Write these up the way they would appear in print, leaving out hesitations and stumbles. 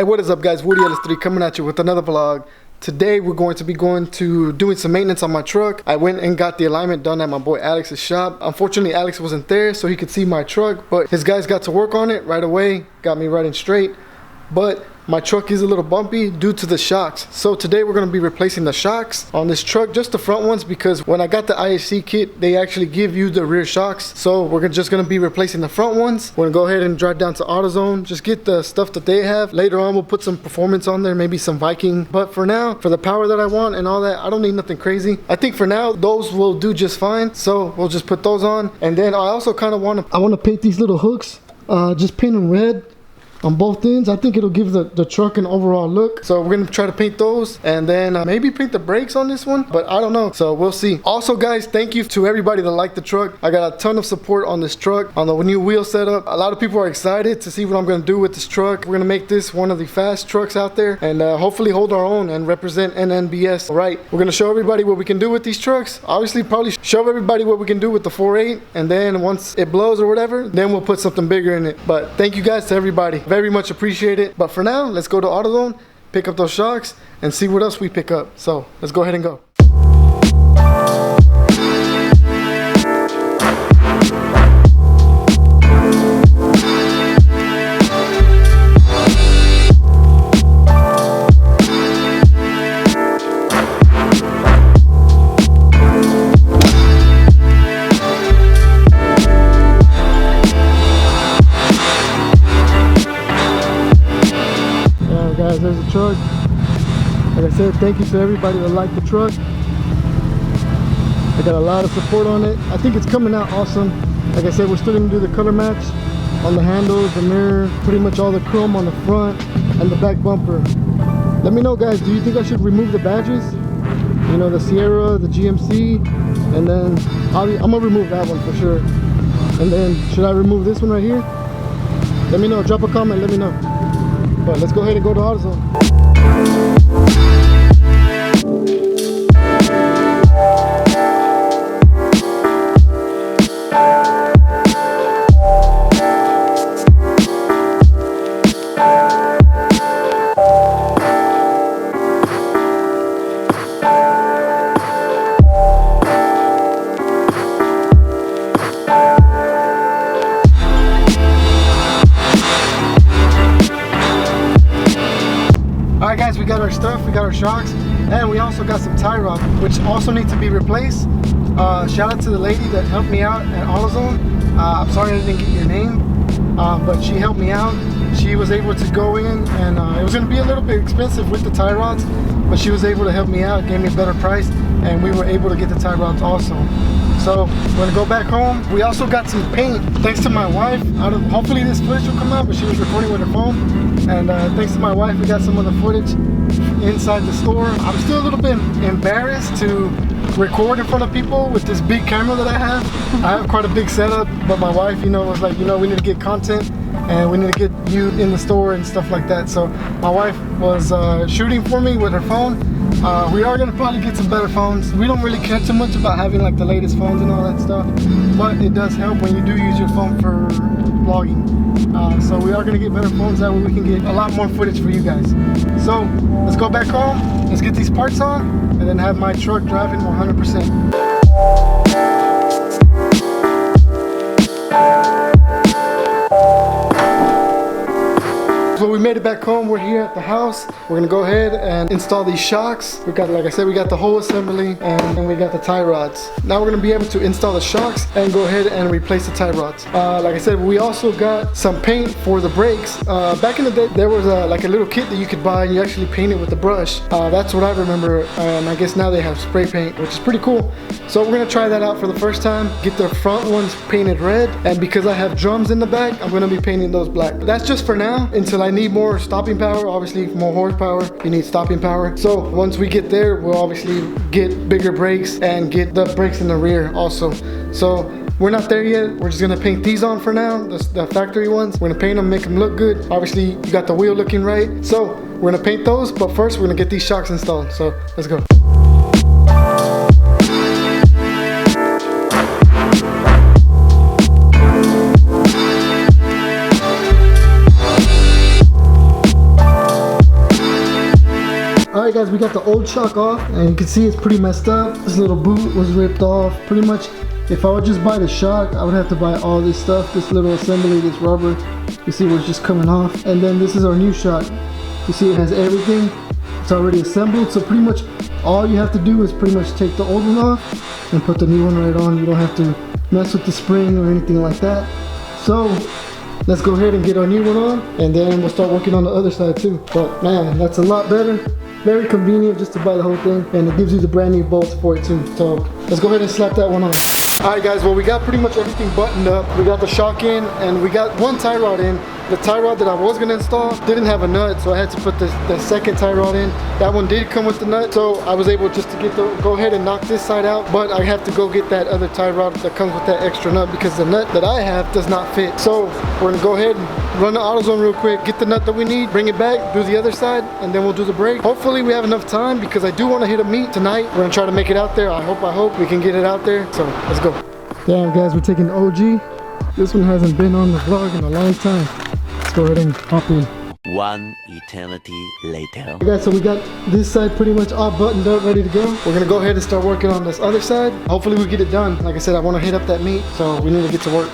Hey, what is up guys? Woody LS3 coming at you with another vlog. Today we're going to be doing some maintenance on my truck. I went and got the alignment done at my boy Alex's shop. Unfortunately Alex wasn't there so he could see my truck, but his guys got to work on it right away, got me running straight. But my truck is a little bumpy due to the shocks. So today we're going to be replacing the shocks on this truck, just the front ones, because when I got the IHC kit, they actually give you the rear shocks. So we're just going to be replacing the front ones. We're going to go ahead and drive down to AutoZone, just get the stuff that they have. Later on, we'll put some performance on there, maybe some Viking. But for now, for the power that I want and all that, I don't need nothing crazy. I think for now, those will do just fine. So we'll just put those on. And then I also kind of want to paint these little hooks, just paint them red on both ends. I think it'll give the truck an overall look. So we're gonna try to paint those and then maybe paint the brakes on this one, but I don't know, so we'll see. Also guys, thank you to everybody that liked the truck. I got a ton of support on this truck, on the new wheel setup. A lot of people are excited to see what I'm gonna do with this truck. We're gonna make this one of the fast trucks out there and hopefully hold our own and represent NNBS right. We're gonna show everybody what we can do with these trucks. Obviously probably show everybody what we can do with the 4.8, and then once it blows or whatever, then we'll put something bigger in it. But thank you guys to everybody. Very much appreciate it. But for now, let's go to AutoZone, pick up those shocks, and see what else we pick up. So let's go ahead and go. Guys, there's the truck. Like I said, thank you to everybody that liked the truck. I got a lot of support on it. I think it's coming out awesome. Like I said, we're still gonna do the color match on the handles, the mirror, pretty much all the chrome on the front and the back bumper. Let me know guys, do you think I should remove the badges? You know, the Sierra, the GMC, and then I'm gonna remove that one for sure. And then should I remove this one right here? Let me know, drop a comment, let me know. But let's go ahead and go to AutoZone. Alright guys, we got our stuff, we got our shocks, and we also got some tie rods, which also need to be replaced. Shout out to the lady that helped me out at AutoZone. I'm sorry I didn't get your name, but she helped me out. She was able to go in, and it was going to be a little bit expensive with the tie rods, but she was able to help me out, gave me a better price, and we were able to get the tie rods also. So we're gonna go back home. We also got some paint, thanks to my wife. Hopefully this footage will come out, but she was recording with her phone. And thanks to my wife, we got some of the footage inside the store. I'm still a little bit embarrassed to record in front of people with this big camera that I have. I have quite a big setup, but my wife, you know, was like, you know, we need to get content and we need to get you in the store and stuff like that. So my wife was shooting for me with her phone. We are gonna probably get some better phones. We don't really care too much about having like the latest phones and all that stuff, but it does help when you do use your phone for vlogging. So we are gonna get better phones, that way we can get a lot more footage for you guys. So let's go back home, let's get these parts on, and then have my truck driving 100%. So we made it back home. We're here at the house. We're gonna go ahead and install these shocks. We got, like I said, we got the whole assembly and we got the tie rods. Now we're gonna be able to install the shocks and go ahead and replace the tie rods. Like I said, we also got some paint for the brakes. Back in the day, there was like a little kit that you could buy and you actually paint it with a brush. That's what I remember. And I guess now they have spray paint, which is pretty cool. So we're gonna try that out for the first time. Get the front ones painted red. And because I have drums in the back, I'm gonna be painting those black. But that's just for now until I need more stopping power. Obviously more horsepower, you need stopping power. So once we get there, we'll obviously get bigger brakes and get the brakes in the rear also. So we're not there yet. We're just gonna paint these on for now, the factory ones. We're gonna paint them, make them look good. Obviously you got the wheel looking right. So we're gonna paint those, but first we're gonna get these shocks installed. So let's go. guys, we got the old shock off, and you can see it's pretty messed up. This little boot was ripped off. Pretty much, if I would just buy the shock, I would have to buy all this stuff, this little assembly, this rubber. You see where it's just coming off. And then this is our new shock. You see it has everything. It's already assembled, so pretty much all you have to do is pretty much take the old one off and put the new one right on. You don't have to mess with the spring or anything like that. So let's go ahead and get our new one on, and then we'll start working on the other side too. But man, that's a lot better. Very convenient just to buy the whole thing, and it gives you the brand new bolts for it too. So let's go ahead and slap that one on. Alright guys, well we got pretty much everything buttoned up. We got the shock in, and we got one tie rod in. The tie rod that I was gonna install didn't have a nut, so I had to put the second tie rod in. That one did come with the nut, so I was able just to go ahead and knock this side out, but I have to go get that other tie rod that comes with that extra nut because the nut that I have does not fit. So we're gonna go ahead and run the AutoZone real quick, get the nut that we need, bring it back, do the other side, and then we'll do the brake. Hopefully we have enough time because I do want to hit a meet tonight. We're gonna try to make it out there. I hope we can get it out there. So let's go. Damn guys, we're taking the OG. This one hasn't been on the vlog in a long time. Let's go ahead and hop in. One eternity later. Okay guys, so we got this side pretty much all buttoned up, ready to go. We're gonna go ahead and start working on this other side. Hopefully we get it done. Like I said, I want to hit up that meet, so we need to get to work.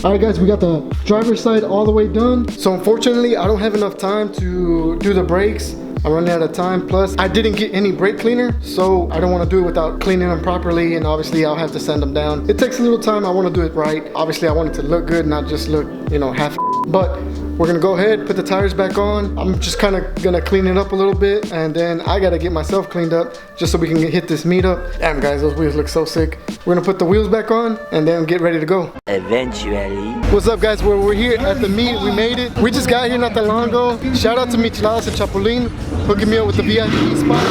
Alright guys, we got the driver's side all the way done. So unfortunately, I don't have enough time to do the brakes. I'm running out of time. Plus, I didn't get any brake cleaner, so I don't want to do it without cleaning them properly, and obviously I'll have to sand them down. It takes a little time. I want to do it right. Obviously, I want it to look good, not just look, you know, half. But we're gonna go ahead, put the tires back on. I'm just kind of gonna clean it up a little bit, and then I gotta get myself cleaned up just so we can hit this meet up. Damn guys, those wheels look so sick. We're gonna put the wheels back on and then get ready to go. Eventually. What's up guys, we're here at the meet. We made it. We just got here not that long ago. Shout out to Micheladas and Chapulín hooking me up with the VIP spot.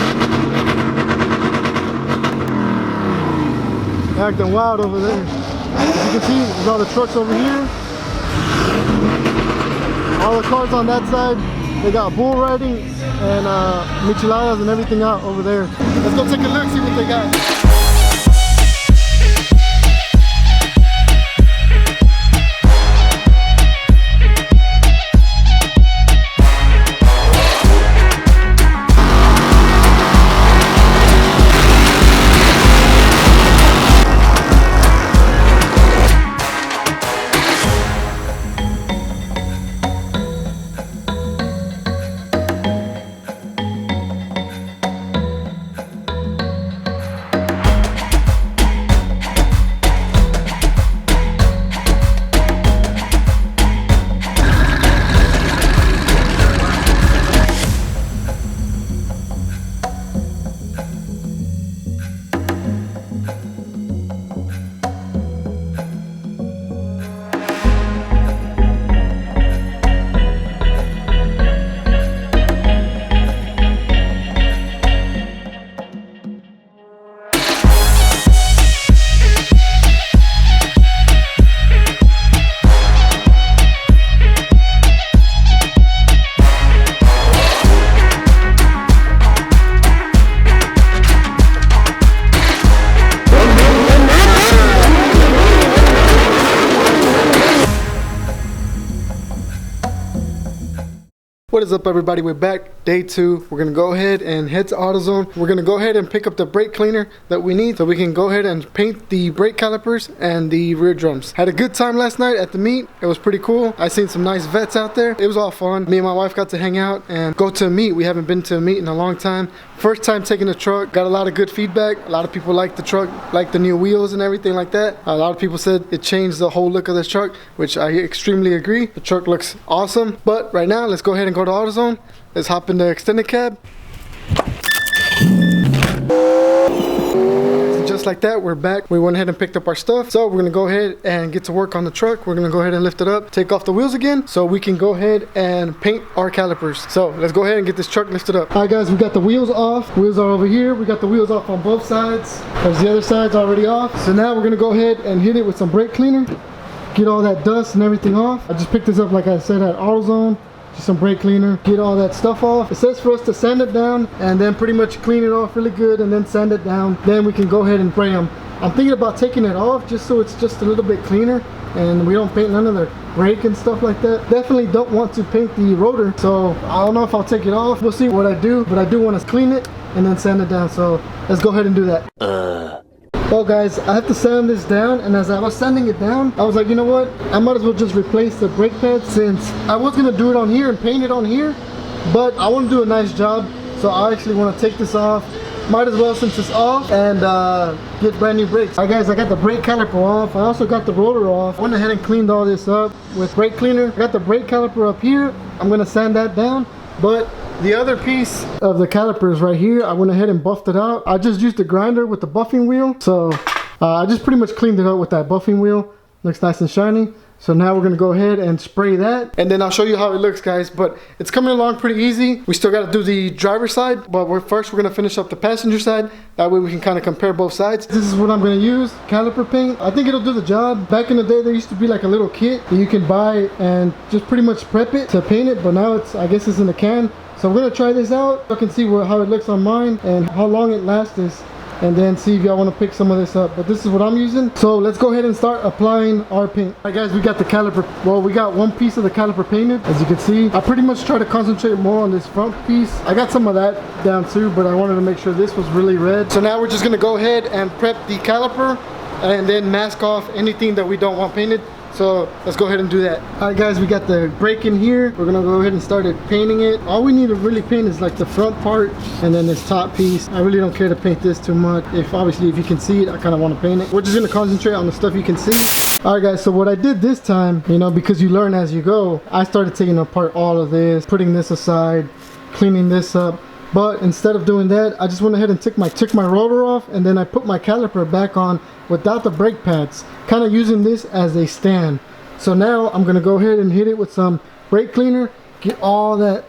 Acting wild over there. As you can see, there's all the trucks over here. All the cars on that side. They got bull riding and micheladas and everything out over there. Let's go take a look, see what they got. What is up everybody, we're back, day 2. We're gonna go ahead and head to AutoZone. We're gonna go ahead and pick up the brake cleaner that we need so we can go ahead and paint the brake calipers and the rear drums. Had a good time last night at the meet. It was pretty cool. I seen some nice vets out there. It was all fun. Me and my wife got to hang out and go to a meet. We haven't been to a meet in a long time. First time taking the truck. Got a lot of good feedback. A lot of people liked the truck, liked the new wheels and everything like that. A lot of people said it changed the whole look of this truck, which I extremely agree. The truck looks awesome. But right now, let's go ahead and go to AutoZone. Let's hop in the extended cab. Just like that, we're back. We went ahead and picked up our stuff. So we're gonna go ahead and get to work on the truck. We're gonna go ahead and lift it up, take off the wheels again so we can go ahead and paint our calipers. So let's go ahead and get this truck lifted up. All right guys, we got the wheels off. Wheels are over here. We got the wheels off on both sides. There's the other side's already off. So now we're gonna go ahead and hit it with some brake cleaner. Get all that dust and everything off. I just picked this up like I said at AutoZone. Just some brake cleaner, get all that stuff off. It says for us to sand it down and then pretty much clean it off really good and then sand it down. Then we can go ahead and spray them. I'm thinking about taking it off just so it's just a little bit cleaner. and we don't paint none of the brake and stuff like that. Definitely don't want to paint the rotor, so I don't know if I'll take it off. We'll see what I do, but I do want to clean it and then sand it down. So let's go ahead and do that. Well guys, I have to sand this down, and as I was sanding it down, I was like, you know what, I might as well just replace the brake pads, since I was gonna do it on here and paint it on here, but I want to do a nice job, so I actually want to take this off. Might as well, since it's off, and get brand new brakes. Alright guys, I got the brake caliper off. I also got the rotor off. I went ahead and cleaned all this up with brake cleaner. I got the brake caliper up here. I'm gonna sand that down, but the other piece of the calipers right here, I went ahead and buffed it out. I just used the grinder with the buffing wheel, so I just pretty much cleaned it up with that buffing wheel. Looks nice and shiny. So now we're gonna go ahead and spray that, and then I'll show you how it looks, guys. But it's coming along pretty easy. We still gotta do the driver's side, but first we're gonna finish up the passenger side. That way we can kind of compare both sides. This is what I'm gonna use, caliper paint. I think it'll do the job. Back in the day, there used to be like a little kit that you can buy and just pretty much prep it to paint it, but now I guess it's in a can. So we're gonna try this out. You can see how it looks on mine and how long it lasts, and then see if y'all want to pick some of this up. But this is what I'm using, so let's go ahead and start applying our paint. All right guys, we got the caliper, well, we got one piece of the caliper painted, as you can see. I pretty much try to concentrate more on this front piece. I got some of that down too, but I wanted to make sure this was really red. So now we're just gonna go ahead and prep the caliper and then mask off anything that we don't want painted. So let's go ahead and do that. All right guys, we got the brake in here. We're gonna go ahead and start painting it. All we need to really paint is like the front part and then this top piece. I really don't care to paint this too much. Obviously if you can see it, I kind of want to paint it. We're just gonna concentrate on the stuff you can see. All right guys, so what I did this time, you know, because you learn as you go, I started taking apart all of this, putting this aside, cleaning this up. But instead of doing that, I just went ahead and took my rotor off, and then I put my caliper back on without the brake pads, kind of using this as a stand. So now I'm gonna go ahead and hit it with some brake cleaner, get all that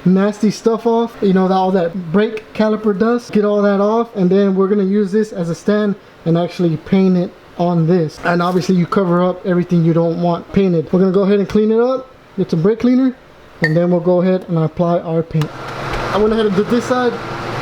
nasty stuff off, you know, all that brake caliper dust, get all that off, and then we're gonna use this as a stand and actually paint it on this. And obviously you cover up everything you don't want painted. We're gonna go ahead and clean it up, get some brake cleaner, and then we'll go ahead and apply our paint. I went ahead and did this side.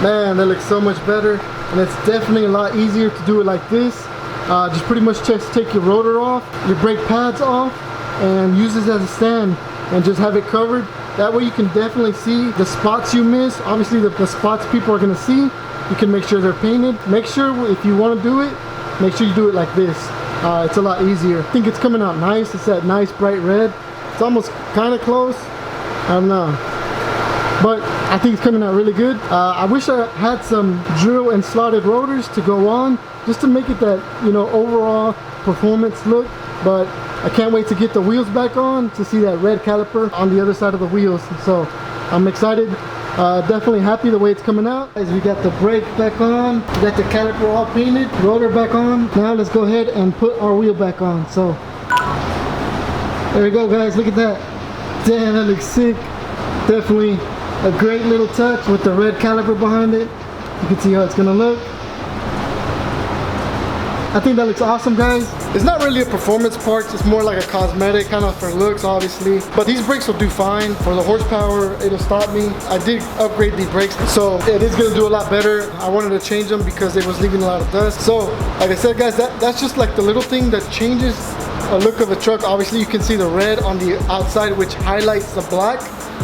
Man, that looks so much better, and it's definitely a lot easier to do it like this. Just pretty much just take your rotor off, your brake pads off, and use this as a stand and just have it covered. That way you can definitely see the spots you miss. Obviously the spots people are gonna see, you can make sure they're painted. Make sure if you wanna do it, make sure you do it like this. It's a lot easier. I think it's coming out nice. It's that nice bright red. It's almost kind of close. I don't know, but I think it's coming out really good. I wish I had some drill and slotted rotors to go on, just to make it that, you know, overall performance look. But I can't wait to get the wheels back on to see that red caliper on the other side of the wheels. So I'm excited. Definitely happy the way it's coming out. As we got the brake back on, we got the caliper all painted, rotor back on. Now let's go ahead and put our wheel back on. So there we go guys, look at that. Damn, that looks sick. Definitely a great little touch with the red caliper behind it. You can see how it's gonna look. I think that looks awesome, guys. It's not really a performance part, it's more like a cosmetic, kind of for looks, obviously. But these brakes will do fine. For the horsepower, it'll stop me. I did upgrade the brakes, so it is gonna do a lot better. I wanted to change them because it was leaving a lot of dust. So, like I said, guys, that's just like the little thing that changes a look of the truck. Obviously, you can see the red on the outside, which highlights the black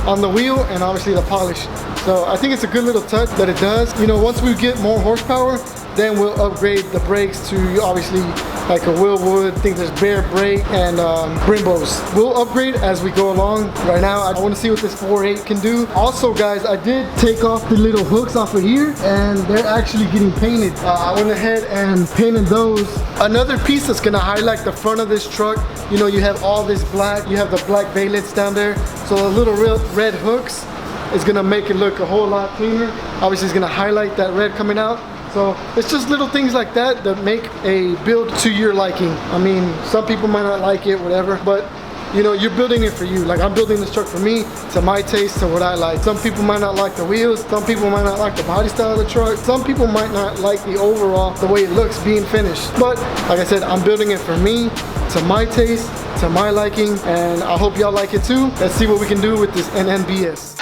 on the wheel, and obviously the polish. So I think it's a good little touch that it does. You know, once we get more horsepower, then we'll upgrade the brakes to obviously like a Willwood. I think there's Bear brake and Brimbos. We'll upgrade as we go along. Right now, I want to see what this 4.8 can do. Also, guys, I did take off the little hooks off of here, and they're actually getting painted. I went ahead and painted those. Another piece that's gonna highlight the front of this truck. You know, you have all this black. You have the black valence down there. So the little red hooks is gonna make it look a whole lot cleaner. Obviously, it's gonna highlight that red coming out. So it's just little things like that that make a build to your liking. I mean, some people might not like it, whatever, but you know, you're building it for you. Like, I'm building this truck for me, to my taste, to what I like. Some people might not like the wheels, some people might not like the body style of the truck, some people might not like the overall, the way it looks being finished. But like I said, I'm building it for me, to my taste, to my liking, and I hope y'all like it too. Let's see what we can do with this NNBS.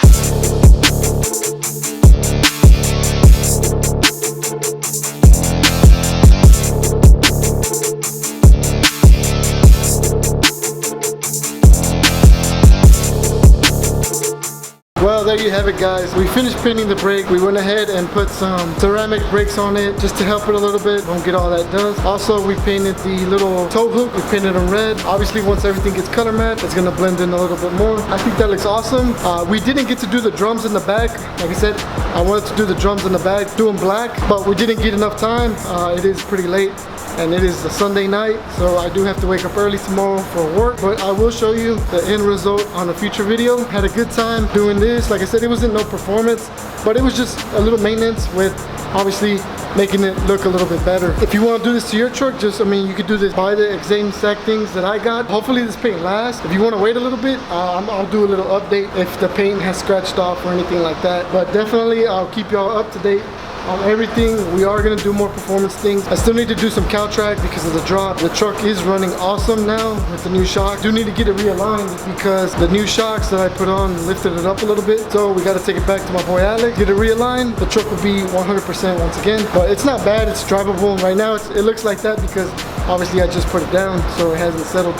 there you have it, guys. We finished painting the brake. We went ahead and put some ceramic brakes on it just to help it a little bit. Won't get all that dust. Also, we painted the little tow hook. We painted them red. Obviously, once everything gets color matched, it's gonna blend in a little bit more. I think that looks awesome. We didn't get to do the drums in the back. Like I said, I wanted to do the drums in the back, do them black, but we didn't get enough time. It is pretty late and it is a Sunday night, so I do have to wake up early tomorrow for work, but I will show you the end result on a future video. Had a good time doing this. Like I said, it wasn't no performance, but it was just a little maintenance with obviously making it look a little bit better. If you want to do this to your truck, just, I mean, you could do this by the exact exact things that I got. Hopefully this paint lasts. If you want to wait a little bit, I'll do a little update if the paint has scratched off or anything like that. But definitely I'll keep y'all up to date on everything. We are gonna do more performance things. I still need to do some cow track because of the drop. The truck is running awesome now with the new shock. Do need to get it realigned because the new shocks that I put on lifted it up a little bit. So we got to take it back to my boy Alex, get it realigned. The truck will be 100% once again. But it's not bad. It's drivable right now. It looks like that because obviously I just put it down, so it hasn't settled.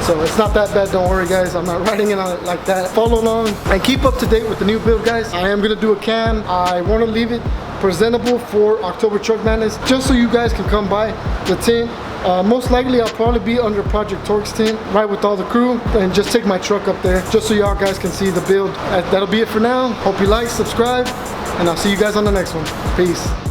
So it's not that bad, don't worry guys, I'm not riding it on it like that. Follow along and keep up to date with the new build, guys. I am gonna do a cam. I wanna leave it presentable for October Truck Madness, just so you guys can come by the tent. Most likely I'll probably be under Project Torque's tent, right with all the crew, and just take my truck up there, just so y'all guys can see the build. That'll be it for now. Hope you like, subscribe, and I'll see you guys on the next one. Peace.